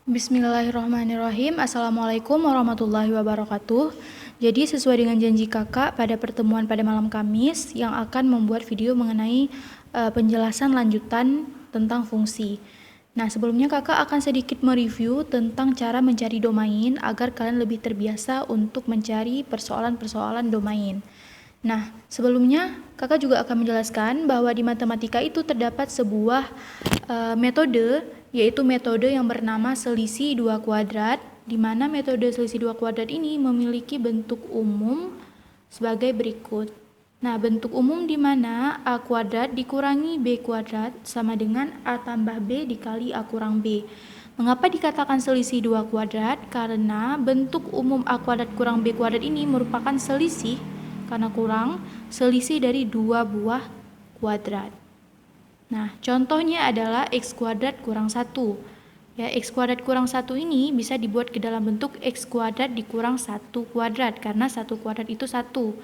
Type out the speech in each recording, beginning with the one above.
Bismillahirrahmanirrahim. Assalamualaikum warahmatullahi wabarakatuh. Jadi sesuai dengan janji kakak pada pertemuan pada malam Kamis yang akan membuat video mengenai penjelasan lanjutan tentang fungsi. Nah, sebelumnya kakak akan sedikit mereview tentang cara mencari domain agar kalian lebih terbiasa untuk mencari persoalan-persoalan domain. Nah, sebelumnya kakak juga akan menjelaskan bahwa di matematika itu terdapat sebuah metode, yaitu metode yang bernama selisih dua kuadrat, di mana metode selisih dua kuadrat ini memiliki bentuk umum sebagai berikut. Nah, bentuk umum di mana A kuadrat dikurangi B kuadrat sama dengan A tambah B dikali A kurang B. Mengapa dikatakan selisih dua kuadrat? Karena bentuk umum A kuadrat kurang B kuadrat ini merupakan selisih karena kurang selisih dari dua buah kuadrat. Nah, contohnya adalah x kuadrat kurang 1. Ya, x kuadrat kurang 1 ini bisa dibuat ke dalam bentuk x kuadrat dikurang 1 kuadrat karena 1 kuadrat itu 1.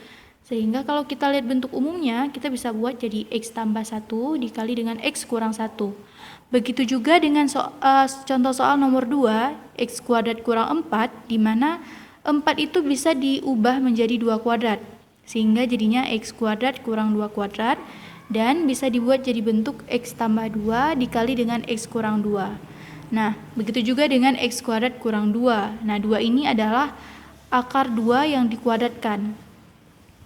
Sehingga kalau kita lihat bentuk umumnya, kita bisa buat jadi x tambah 1 dikali dengan x kurang 1. Begitu juga dengan contoh soal nomor 2, x kuadrat kurang 4, di mana 4 itu bisa diubah menjadi 2 kuadrat. Sehingga jadinya x kuadrat kurang 2 kuadrat dan bisa dibuat jadi bentuk x tambah 2 dikali dengan x kurang 2. Nah, begitu juga dengan x kuadrat kurang 2. Nah, 2 ini adalah akar 2 yang dikuadratkan.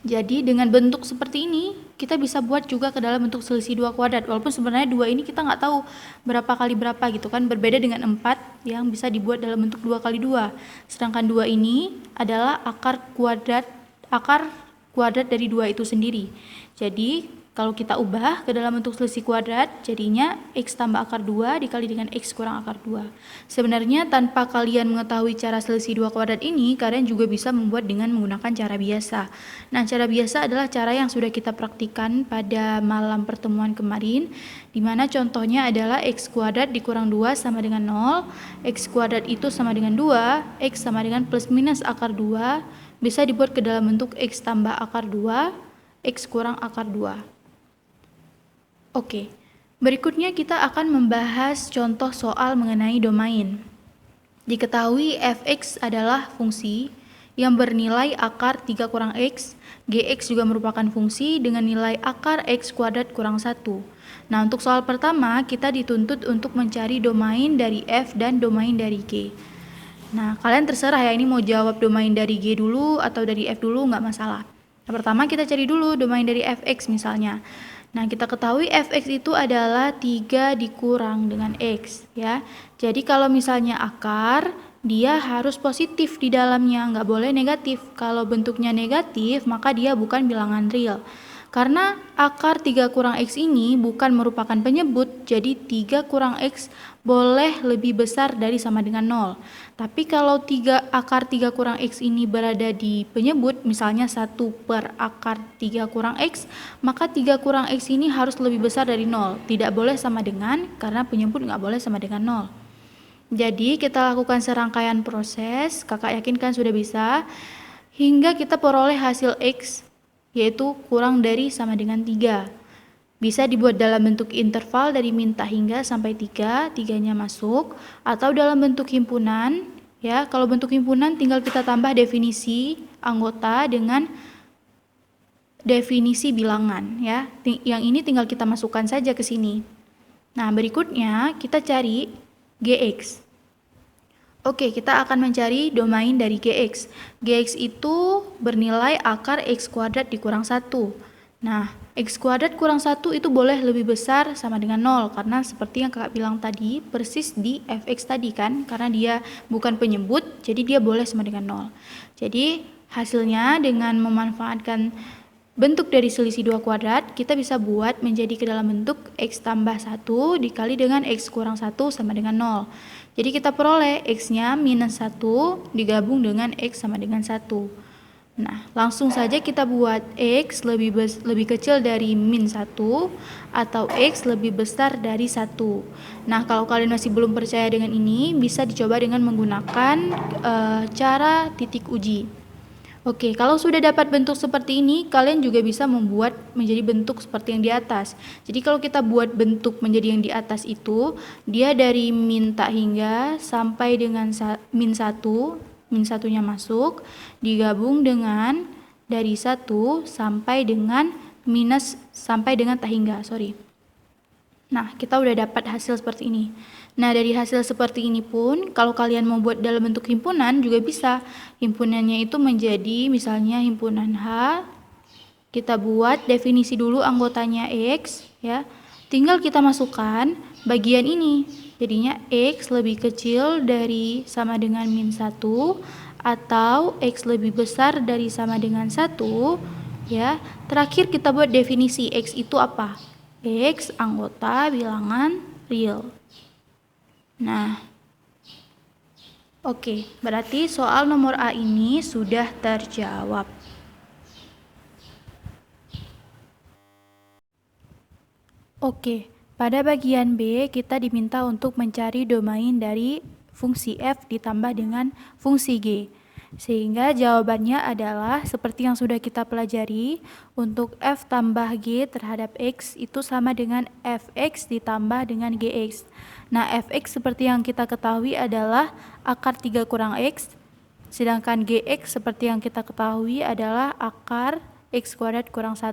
Jadi dengan bentuk seperti ini kita bisa buat juga ke dalam bentuk selisih 2 kuadrat. Walaupun sebenarnya 2 ini kita nggak tahu berapa kali berapa gitu kan. Berbeda dengan 4 yang bisa dibuat dalam bentuk 2 kali 2. Sedangkan 2 ini adalah akar kuadrat dari 2 itu sendiri. Jadi kalau kita ubah ke dalam bentuk selisih kuadrat, jadinya x tambah akar 2 dikali dengan x kurang akar 2. Sebenarnya tanpa kalian mengetahui cara selisih 2 kuadrat ini, kalian juga bisa membuat dengan menggunakan cara biasa. Nah, cara biasa adalah cara yang sudah kita praktikkan pada malam pertemuan kemarin, di mana contohnya adalah x kuadrat dikurang 2 sama dengan 0, x kuadrat itu sama dengan 2, x sama dengan plus minus akar 2, bisa dibuat ke dalam bentuk x tambah akar 2, x kurang akar 2. Oke, berikutnya kita akan membahas contoh soal mengenai domain. Diketahui fx adalah fungsi yang bernilai akar 3 kurang x, gx juga merupakan fungsi dengan nilai akar x kuadrat kurang 1. Nah, untuk soal pertama kita dituntut untuk mencari domain dari f dan domain dari g. Nah, kalian terserah ya, ini mau jawab domain dari G dulu atau dari F dulu, nggak masalah. Yang pertama kita cari dulu domain dari Fx misalnya. Nah, kita ketahui Fx itu adalah 3 dikurang dengan X ya. Jadi kalau misalnya akar, dia harus positif di dalamnya, nggak boleh negatif. Kalau bentuknya negatif, maka dia bukan bilangan real. Karena akar 3 kurang X ini bukan merupakan penyebut, jadi 3 kurang X boleh lebih besar dari sama dengan 0. Tapi kalau akar 3 kurang X ini berada di penyebut, misalnya 1 per akar 3 kurang X, maka 3 kurang X ini harus lebih besar dari 0. Tidak boleh sama dengan, karena penyebut nggak boleh sama dengan 0. Jadi kita lakukan serangkaian proses, kakak yakin kan sudah bisa, hingga kita peroleh hasil X, yaitu kurang dari sama dengan 3. Bisa dibuat dalam bentuk interval dari min tak hingga sampai 3, 3-nya masuk, atau dalam bentuk himpunan, ya. Kalau bentuk himpunan tinggal kita tambah definisi anggota dengan definisi bilangan, ya. Yang ini tinggal kita masukkan saja ke sini. Nah, berikutnya kita cari Gx. Oke, kita akan mencari domain dari Gx. Gx itu bernilai akar x kuadrat dikurang 1. Nah, x kuadrat kurang 1 itu boleh lebih besar sama dengan 0, karena seperti yang kakak bilang tadi, persis di fx tadi kan, karena dia bukan penyebut, jadi dia boleh sama dengan 0. Jadi, hasilnya dengan memanfaatkan bentuk dari selisih 2 kuadrat, kita bisa buat menjadi ke dalam bentuk x tambah 1 dikali dengan x kurang 1 sama dengan 0. Jadi kita peroleh x-nya minus 1 digabung dengan x sama dengan 1. Nah, langsung saja kita buat x lebih kecil dari min 1 atau x lebih besar dari 1. Nah, kalau kalian masih belum percaya dengan ini, bisa dicoba dengan menggunakan cara titik uji. Oke, kalau sudah dapat bentuk seperti ini, kalian juga bisa membuat menjadi bentuk seperti yang di atas. Jadi kalau kita buat bentuk menjadi yang di atas itu, dia dari min tak hingga sampai dengan min 1, min satunya masuk, digabung dengan dari 1 sampai dengan minus sampai dengan tak hingga, Nah, kita udah dapat hasil seperti ini. Nah, dari hasil seperti ini pun, kalau kalian mau buat dalam bentuk himpunan juga bisa. Himpunannya itu menjadi misalnya himpunan H. Kita buat definisi dulu anggotanya X, ya. Tinggal kita masukkan bagian ini. Jadinya X lebih kecil dari sama dengan min 1 atau X lebih besar dari sama dengan 1, ya. Terakhir kita buat definisi X itu apa? X anggota bilangan real. Nah, oke, berarti soal nomor A ini sudah terjawab. Oke, pada bagian B kita diminta untuk mencari domain dari fungsi F ditambah dengan fungsi G. Sehingga jawabannya adalah seperti yang sudah kita pelajari, untuk F tambah G terhadap X itu sama dengan Fx ditambah dengan Gx. Nah, Fx seperti yang kita ketahui adalah akar 3 kurang X, sedangkan Gx seperti yang kita ketahui adalah akar X kuadrat kurang 1.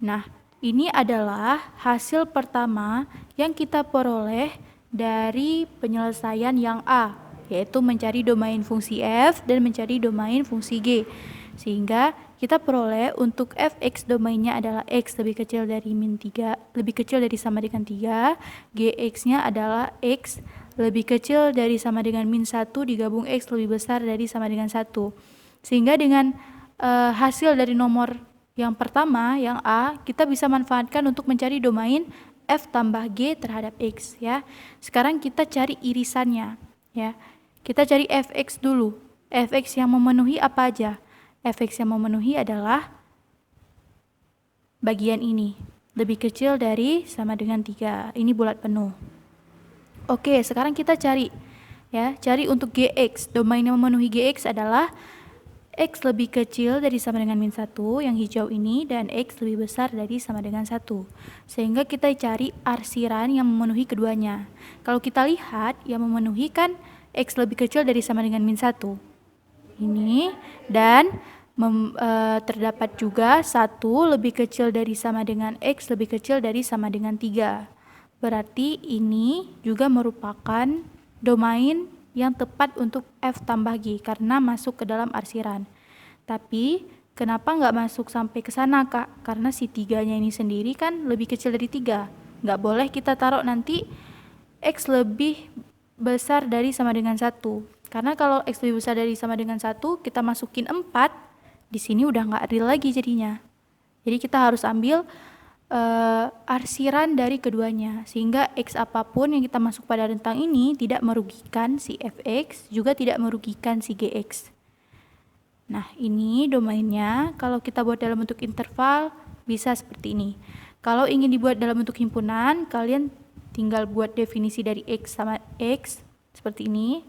Nah, ini adalah hasil pertama yang kita peroleh dari penyelesaian yang A, yaitu mencari domain fungsi F dan mencari domain fungsi G. Sehingga kita peroleh untuk Fx domainnya adalah X lebih kecil dari min 3, lebih kecil dari sama dengan 3, Gx-nya adalah X lebih kecil dari sama dengan min 1 digabung X lebih besar dari sama dengan 1. Sehingga dengan hasil dari nomor yang pertama, yang A, kita bisa manfaatkan untuk mencari domain F tambah G terhadap X, ya. Sekarang kita cari irisannya, ya. Kita cari Fx dulu. Fx yang memenuhi apa aja? Fx yang memenuhi adalah bagian ini. Lebih kecil dari sama dengan 3. Ini bulat penuh. Oke, sekarang kita cari. Ya, cari untuk Gx. Domain yang memenuhi Gx adalah X lebih kecil dari sama dengan min 1, yang hijau ini, dan X lebih besar dari sama dengan 1. Sehingga kita cari arsiran yang memenuhi keduanya. Kalau kita lihat, yang memenuhi kan X lebih kecil dari sama dengan min 1. Ini, dan terdapat juga 1 lebih kecil dari sama dengan X lebih kecil dari sama dengan 3. Berarti ini juga merupakan domain yang tepat untuk F tambah G karena masuk ke dalam arsiran. Tapi kenapa nggak masuk sampai ke sana, Kak? Karena si 3-nya ini sendiri kan lebih kecil dari 3. Nggak boleh kita taruh nanti X lebih besar dari sama dengan 1. Karena kalau X lebih besar dari sama dengan 1, kita masukin 4, di sini udah nggak real lagi jadinya. Jadi kita harus ambil arsiran dari keduanya, sehingga X apapun yang kita masuk pada rentang ini tidak merugikan si Fx, juga tidak merugikan si Gx. Nah, ini domainnya. Kalau kita buat dalam bentuk interval, bisa seperti ini. Kalau ingin dibuat dalam bentuk himpunan, kalian tinggal buat definisi dari X sama X, seperti ini.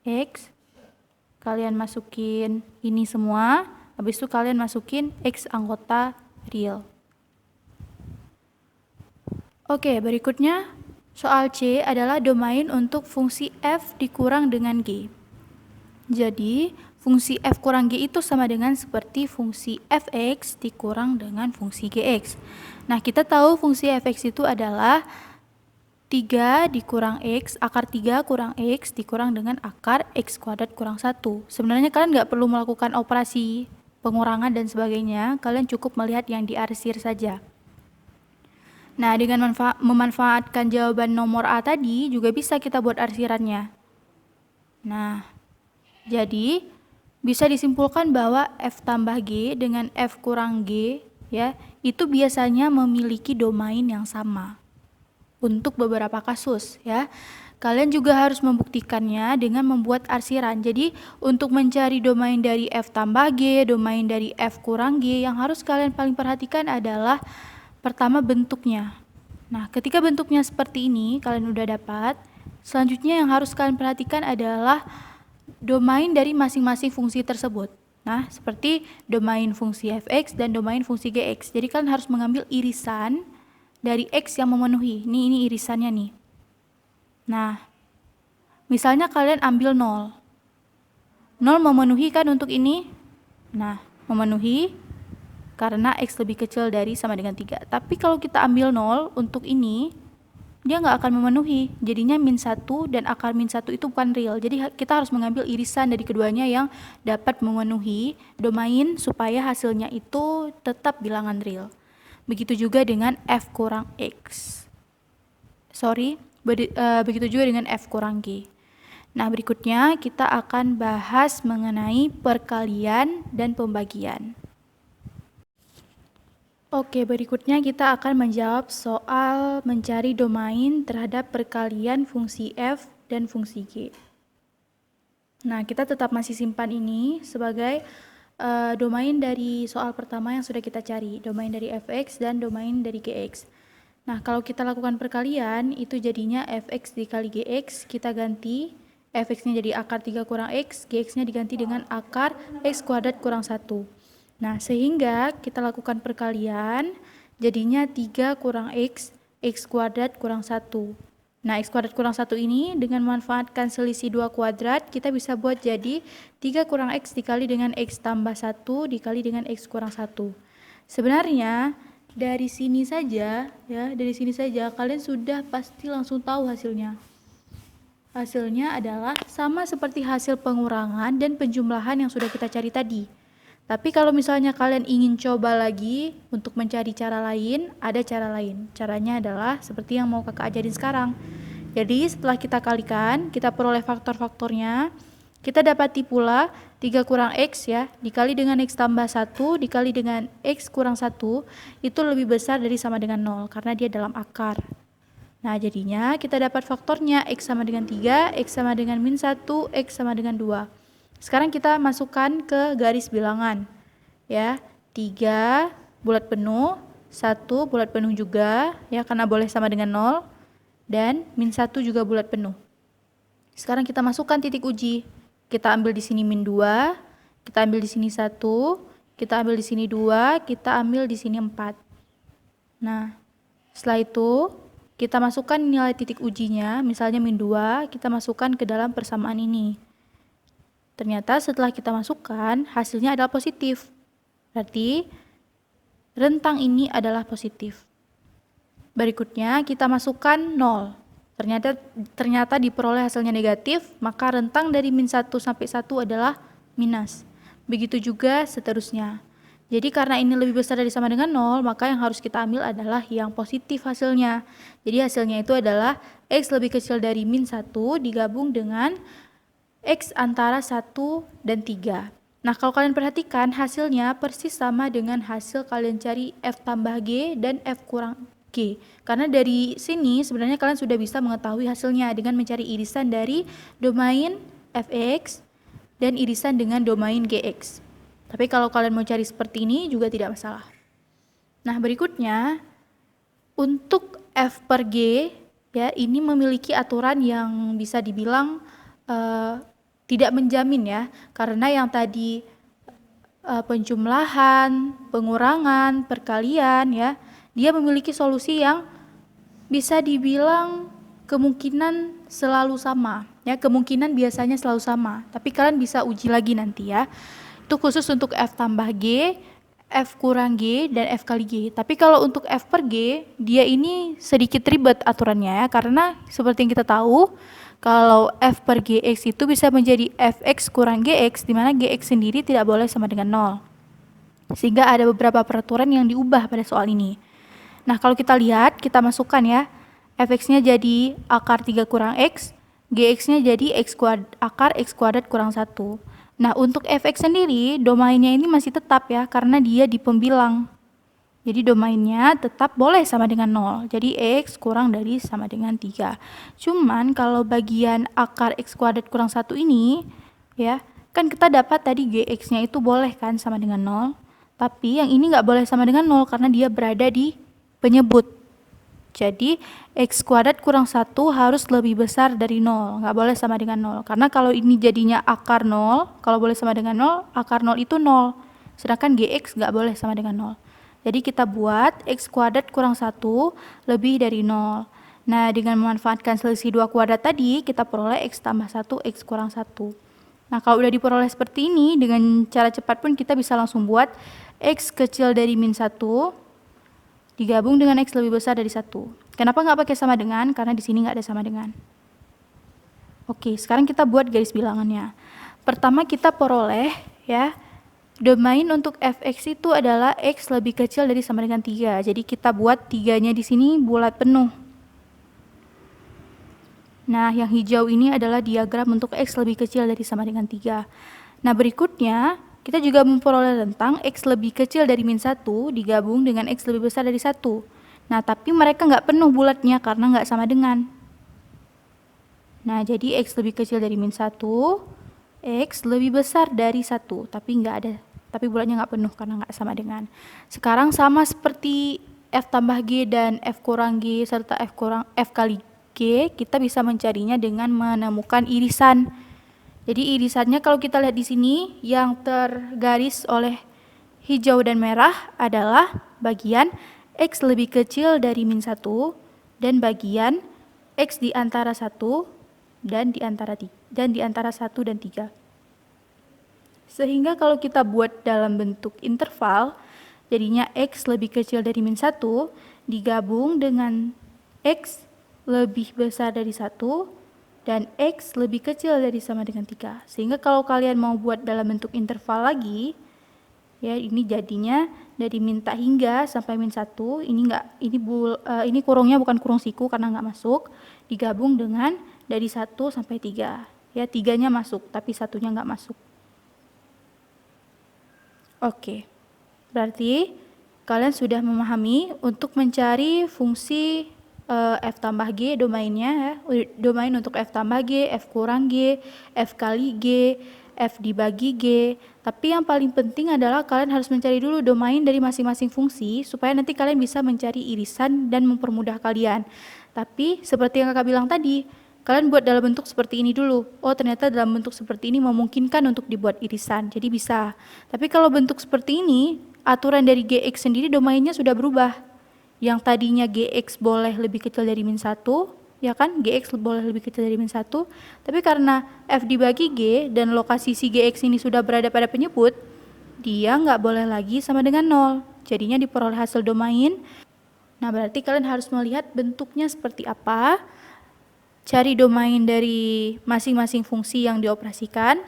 X, kalian masukin ini semua, habis itu kalian masukin X anggota real. Oke, berikutnya soal C adalah domain untuk fungsi F dikurang dengan G. Jadi, fungsi F kurang G itu sama dengan seperti fungsi Fx dikurang dengan fungsi Gx. Nah, kita tahu fungsi Fx itu adalah 3 dikurang X, akar 3 kurang X dikurang dengan akar X kuadrat kurang 1. Sebenarnya kalian nggak perlu melakukan operasi pengurangan dan sebagainya, kalian cukup melihat yang diarsir saja. Nah, dengan memanfaatkan jawaban nomor A tadi, juga bisa kita buat arsirannya. Nah, jadi bisa disimpulkan bahwa F tambah G dengan F kurang G, ya, itu biasanya memiliki domain yang sama. Untuk beberapa kasus, ya. Kalian juga harus membuktikannya dengan membuat arsiran. Jadi, untuk mencari domain dari F tambah G, domain dari F kurang G, yang harus kalian paling perhatikan adalah pertama bentuknya. Nah, ketika bentuknya seperti ini, kalian udah dapat. Selanjutnya yang harus kalian perhatikan adalah domain dari masing-masing fungsi tersebut. Nah, seperti domain fungsi fx dan domain fungsi gx. Jadi kalian harus mengambil irisan dari x yang memenuhi. Ini irisannya nih. Nah, misalnya kalian ambil 0. 0 memenuhi kan untuk ini? Nah, memenuhi karena x lebih kecil dari sama dengan 3. Tapi kalau kita ambil 0 untuk ini, dia nggak akan memenuhi. Jadinya -1 dan akar -1 itu bukan real. Jadi kita harus mengambil irisan dari keduanya yang dapat memenuhi domain supaya hasilnya itu tetap bilangan real. Begitu juga dengan f kurang x. Begitu juga dengan f kurang g. Nah, berikutnya kita akan bahas mengenai perkalian dan pembagian. Oke, berikutnya kita akan menjawab soal mencari domain terhadap perkalian fungsi f dan fungsi g. Nah, kita tetap masih simpan ini sebagai domain dari soal pertama yang sudah kita cari, domain dari fx dan domain dari gx. Nah, kalau kita lakukan perkalian, itu jadinya fx dikali gx, kita ganti fx-nya jadi akar 3 kurang x, gx-nya diganti dengan akar x kuadrat kurang 1. Nah, sehingga kita lakukan perkalian, jadinya 3 kurang x, x kuadrat kurang 1. Nah, x kuadrat kurang 1 ini dengan memanfaatkan selisih 2 kuadrat, kita bisa buat jadi 3 kurang x dikali dengan x tambah 1 dikali dengan x kurang 1. Sebenarnya, dari sini saja, kalian sudah pasti langsung tahu hasilnya. Hasilnya adalah sama seperti hasil pengurangan dan penjumlahan yang sudah kita cari tadi. Tapi kalau misalnya kalian ingin coba lagi untuk mencari cara lain, ada cara lain. Caranya adalah seperti yang mau kakak ajarin sekarang. Jadi setelah kita kalikan, kita peroleh faktor-faktornya, kita dapati pula 3 kurang x ya, dikali dengan x tambah 1, dikali dengan x kurang 1, itu lebih besar dari sama dengan 0, karena dia dalam akar. Nah, jadinya kita dapat faktornya x sama dengan 3, x sama dengan -1, x sama dengan 2. Sekarang kita masukkan ke garis bilangan. Ya, 3 bulat penuh, 1 bulat penuh juga, ya karena boleh sama dengan 0, dan -1 juga bulat penuh. Sekarang kita masukkan titik uji. Kita ambil di sini -2, kita ambil di sini 1, kita ambil di sini 2, kita ambil di sini 4. Nah, setelah itu kita masukkan nilai titik ujinya, misalnya -2, kita masukkan ke dalam persamaan ini. Ternyata setelah kita masukkan, hasilnya adalah positif. Berarti rentang ini adalah positif. Berikutnya kita masukkan 0. Ternyata diperoleh hasilnya negatif, maka rentang dari -1 sampai 1 adalah minus. Begitu juga seterusnya. Jadi karena ini lebih besar dari sama dengan 0, maka yang harus kita ambil adalah yang positif hasilnya. Jadi hasilnya itu adalah x lebih kecil dari -1 digabung dengan x antara 1 dan 3. Nah, kalau kalian perhatikan hasilnya persis sama dengan hasil kalian cari f tambah g dan f kurang g. Karena dari sini sebenarnya kalian sudah bisa mengetahui hasilnya dengan mencari irisan dari domain fx dan irisan dengan domain gx. Tapi kalau kalian mau cari seperti ini juga tidak masalah. Nah, berikutnya untuk f per g ya, ini memiliki aturan yang bisa dibilang tidak menjamin ya, karena yang tadi penjumlahan, pengurangan, perkalian ya, dia memiliki solusi yang bisa dibilang kemungkinan selalu sama ya, kemungkinan biasanya selalu sama. Tapi kalian bisa uji lagi nanti ya. Itu khusus untuk f tambah g, f kurang g, dan f kali g. Tapi kalau untuk f per g, dia ini sedikit ribet aturannya ya, karena seperti yang kita tahu, kalau f per gx itu bisa menjadi fx kurang gx, di mana gx sendiri tidak boleh sama dengan 0. Sehingga ada beberapa peraturan yang diubah pada soal ini. Nah, kalau kita lihat, kita masukkan ya, fx-nya jadi akar 3 kurang x, gx-nya jadi akar x kuadrat kurang 1. Nah, untuk fx sendiri, domainnya ini masih tetap ya, karena dia di pembilang. Jadi domainnya tetap boleh sama dengan 0. Jadi x kurang dari sama dengan 3. Cuman kalau bagian akar x kuadrat kurang 1 ini, ya, kan kita dapat tadi gx-nya itu boleh kan sama dengan 0. Tapi yang ini nggak boleh sama dengan 0 karena dia berada di penyebut. Jadi X kuadrat kurang 1 harus lebih besar dari 0, nggak boleh sama dengan 0. Karena kalau ini jadinya akar 0, kalau boleh sama dengan 0, akar 0 itu 0. Sedangkan GX nggak boleh sama dengan 0. Jadi kita buat X kuadrat kurang 1 lebih dari 0. Nah, dengan memanfaatkan selisih 2 kuadrat tadi, kita peroleh X tambah 1, X kurang 1. Nah, kalau udah diperoleh seperti ini, dengan cara cepat pun kita bisa langsung buat X kecil dari min 1 digabung dengan X lebih besar dari 1. Kenapa nggak pakai sama dengan? Karena di sini nggak ada sama dengan. Oke, sekarang kita buat garis bilangannya. Pertama kita peroleh ya, domain untuk fx itu adalah X lebih kecil dari sama dengan 3. Jadi kita buat 3-nya di sini bulat penuh. Nah, yang hijau ini adalah diagram untuk X lebih kecil dari sama dengan 3. Nah, berikutnya kita juga memperoleh tentang X lebih kecil dari min 1 digabung dengan X lebih besar dari 1. Nah, tapi mereka nggak penuh bulatnya karena nggak sama dengan. Nah, jadi X lebih kecil dari min 1, X lebih besar dari 1, tapi nggak ada. Tapi bulatnya nggak penuh karena nggak sama dengan. Sekarang sama seperti F tambah G dan F kurang G serta F kali G, kita bisa mencarinya dengan menemukan irisan. Jadi irisannya kalau kita lihat di sini yang tergaris oleh hijau dan merah adalah bagian X lebih kecil dari min 1 dan bagian X di antara 1 dan di antara 1 dan 3. Sehingga kalau kita buat dalam bentuk interval, jadinya X lebih kecil dari min 1 digabung dengan X lebih besar dari 1 dan X lebih kecil dari sama dengan 3. Sehingga kalau kalian mau buat dalam bentuk interval lagi, ya ini jadinya dari min tak hingga sampai min 1, ini kurungnya bukan kurung siku karena nggak masuk, digabung dengan dari 1 sampai 3. Ya, 3-nya masuk, tapi 1-nya nggak masuk. Oke, berarti kalian sudah memahami untuk mencari fungsi F tambah G domainnya ya. Domain untuk F tambah G, F kurang G, F kali G, F dibagi G. Tapi yang paling penting adalah kalian harus mencari dulu domain dari masing-masing fungsi supaya nanti kalian bisa mencari irisan dan mempermudah kalian. Tapi seperti yang kakak bilang tadi, kalian buat dalam bentuk seperti ini dulu. Oh, ternyata dalam bentuk seperti ini memungkinkan untuk dibuat irisan, jadi bisa. Tapi kalau bentuk seperti ini, aturan dari GX sendiri domainnya sudah berubah. Yang tadinya GX boleh lebih kecil dari min 1, ya kan? GX boleh lebih kecil dari min 1, tapi karena F dibagi G dan lokasi si GX ini sudah berada pada penyebut, dia nggak boleh lagi sama dengan 0. Jadinya diperoleh hasil domain. Nah, berarti kalian harus melihat bentuknya seperti apa, cari domain dari masing-masing fungsi yang dioperasikan.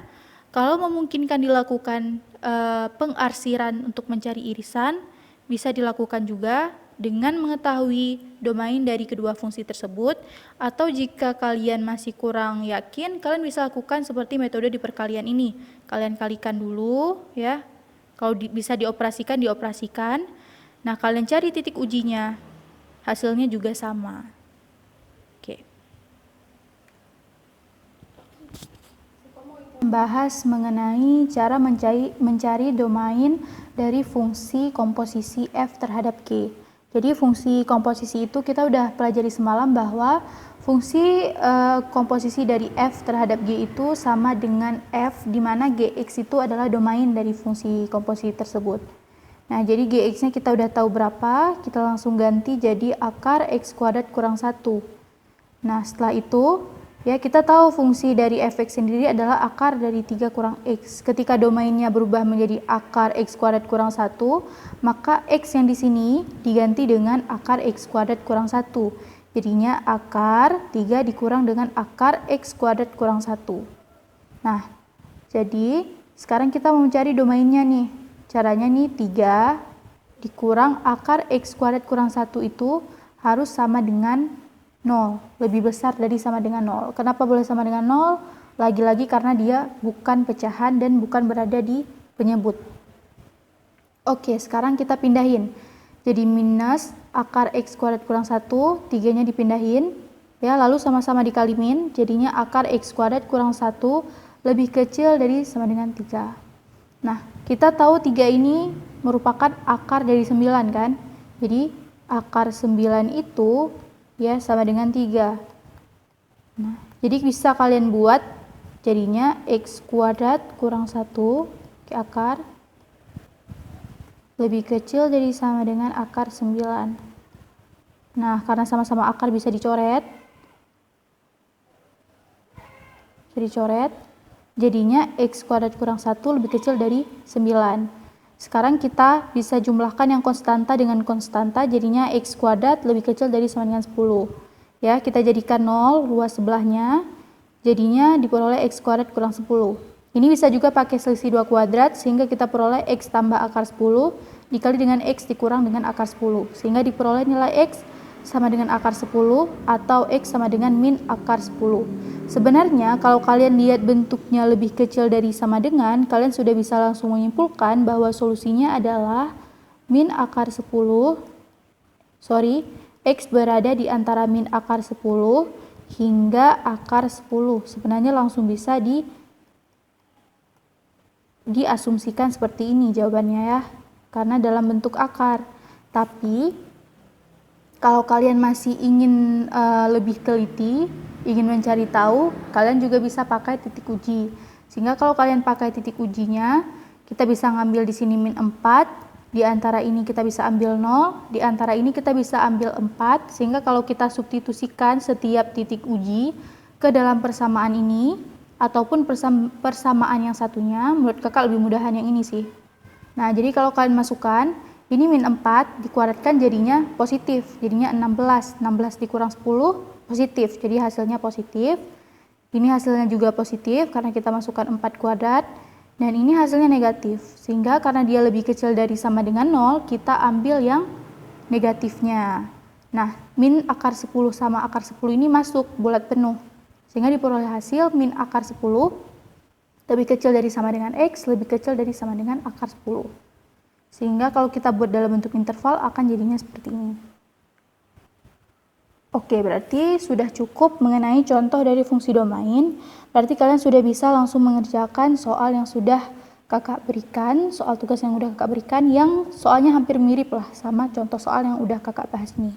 Kalau memungkinkan dilakukan pengarsiran untuk mencari irisan, bisa dilakukan juga dengan mengetahui domain dari kedua fungsi tersebut, atau jika kalian masih kurang yakin, kalian bisa lakukan seperti metode di perkalian ini. Kalian kalikan dulu ya. Kalau bisa dioperasikan, dioperasikan. Nah, kalian cari titik ujinya. Hasilnya juga sama. Oke. Membahas mengenai cara mencari domain dari fungsi komposisi F terhadap G. Jadi fungsi komposisi itu kita udah pelajari semalam bahwa fungsi komposisi dari F terhadap G itu sama dengan F, di mana Gx itu adalah domain dari fungsi komposisi tersebut. Nah, jadi Gx-nya kita udah tahu berapa, kita langsung ganti jadi akar X kuadrat kurang 1. Nah, setelah itu ya, kita tahu fungsi dari fx sendiri adalah akar dari 3 kurang x. Ketika domainnya berubah menjadi akar x kuadrat kurang 1, maka x yang di sini diganti dengan akar x kuadrat kurang 1. Jadinya akar 3 dikurang dengan akar x kuadrat kurang 1. Nah, jadi sekarang kita mau mencari domainnya nih. Caranya nih 3 dikurang akar x kuadrat kurang 1 itu harus sama dengan 0, lebih besar dari sama dengan 0. Kenapa boleh sama dengan 0? Lagi-lagi karena dia bukan pecahan dan bukan berada di penyebut. Oke, sekarang kita pindahin. Jadi minus akar x kuadrat kurang 1, 3-nya dipindahin. Ya, lalu sama-sama dikalimin, jadinya akar x kuadrat kurang 1 lebih kecil dari sama dengan 3. Nah, kita tahu 3 ini merupakan akar dari 9 kan? Jadi akar 9 itu ya sama dengan 3. Nah, jadi bisa kalian buat jadinya X kuadrat kurang 1 akar lebih kecil dari sama dengan akar 9. Nah, karena sama-sama akar bisa dicoret. Jadinya X kuadrat kurang 1 lebih kecil dari 9. Sekarang kita bisa jumlahkan yang konstanta dengan konstanta, jadinya X kuadrat lebih kecil dari sama dengan 10. Ya, kita jadikan 0 luas sebelahnya, jadinya diperoleh X kuadrat kurang 10. Ini bisa juga pakai selisih 2 kuadrat, sehingga kita peroleh X tambah akar 10 dikali dengan X dikurang dengan akar 10, sehingga diperoleh nilai X sama dengan akar 10 atau X sama dengan min akar 10. Sebenarnya kalau kalian lihat bentuknya lebih kecil dari sama dengan, kalian sudah bisa langsung menyimpulkan bahwa solusinya adalah min akar 10, X berada di antara min akar 10 hingga akar 10. Sebenarnya langsung bisa diasumsikan seperti ini jawabannya ya, karena dalam bentuk akar. Tapi kalau kalian masih ingin lebih teliti, ingin mencari tahu, kalian juga bisa pakai titik uji. Sehingga kalau kalian pakai titik ujinya, kita bisa ngambil di sini min 4, di antara ini kita bisa ambil 0, di antara ini kita bisa ambil 4, sehingga kalau kita substitusikan setiap titik uji ke dalam persamaan ini, ataupun persamaan yang satunya, menurut kakak lebih mudahan yang ini sih. Nah, jadi kalau kalian masukkan, ini min 4 dikuadratkan jadinya positif, jadinya 16. 16 dikurang 10 positif, jadi hasilnya positif. Ini hasilnya juga positif karena kita masukkan 4 kuadrat. Dan ini hasilnya negatif, sehingga karena dia lebih kecil dari sama dengan 0, kita ambil yang negatifnya. Nah, min akar 10 sama akar 10 ini masuk bulat penuh, sehingga diperoleh hasil min akar 10 lebih kecil dari sama dengan X, lebih kecil dari sama dengan akar 10. Sehingga kalau kita buat dalam bentuk interval akan jadinya seperti ini. Oke, berarti sudah cukup mengenai contoh dari fungsi domain. Berarti kalian sudah bisa langsung mengerjakan soal yang sudah kakak berikan, soal tugas yang sudah kakak berikan, yang soalnya hampir mirip lah sama contoh soal yang udah kakak bahas nih.